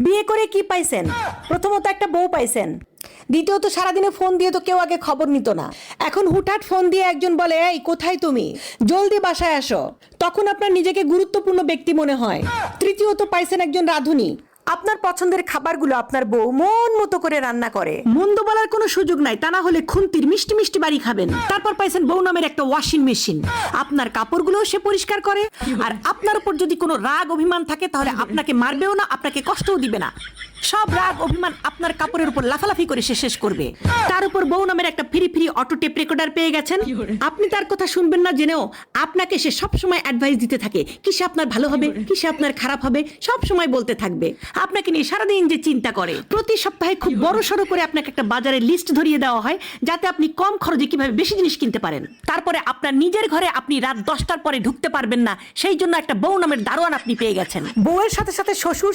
বিয়ে করে কি পাইছেন? প্রথমত একটা বউ পাইছেন, দ্বিতীয়ত সারাদিনে ফোন দিয়ে তো কেউ আগে খবর নিত না। এখন হুটহাট ফোন দিয়ে একজন বলে, এই কোথায় তুমি, জলদি বাসায় আসো, তখন আপনার নিজেকে গুরুত্বপূর্ণ ব্যক্তি মনে হয়। তৃতীয়ত পাইছেন একজন রাঁধুনি, আপনার পছন্দের খাবারগুলো আপনার বউ মন মতো করে রান্না করে, মন্দ বলার কোনো সুযোগ নাই, তা না হলে খুন্তির মিষ্টি মিষ্টি বাড়ি খাবেন। তারপর পাইছেন বউ নামের একটা ওয়াশিং মেশিন, আপনার কাপড়গুলোও সে পরিষ্কার করে, আর আপনার উপর যদি কোনো রাগ অভিমান থাকে তাহলে আপনাকে মারবেও না, আপনাকে কষ্টও দিবে না। সব রাগ অভিমান আপনার কাপড়ের উপর লাফালাফি করে সে শেষ করবে। তার উপর বউ নামের একটা free free auto tape recorder পেয়ে গেছেন। আপনি তার কথা শুনবেন না জেনেও আপনাকে সে সব সময় অ্যাডভাইস দিতে থাকে, কিসে আপনার ভালো হবে, কিসে আপনার খারাপ হবে, সব সময় বলতে থাকবে। আপনাকে নিয়ে সারাদিন যে চিন্তা করে। প্রতি সপ্তাহে খুব বড় সড়ো করে আপনাকে একটা বাজারের লিস্ট ধরিয়ে দেওয়া হয়, যাতে আপনি কম খরচে কিভাবে বেশি জিনিস কিনতে পারেন। তারপরে আপনার নিজের ঘরে আপনি রাত 10টার পরে ঢুকতে পারবেন না, সেই জন্য একটা বউ নামের দারোয়ান আপনি পেয়ে গেছেন। বউয়ের সাথে সাথে শ্বশুর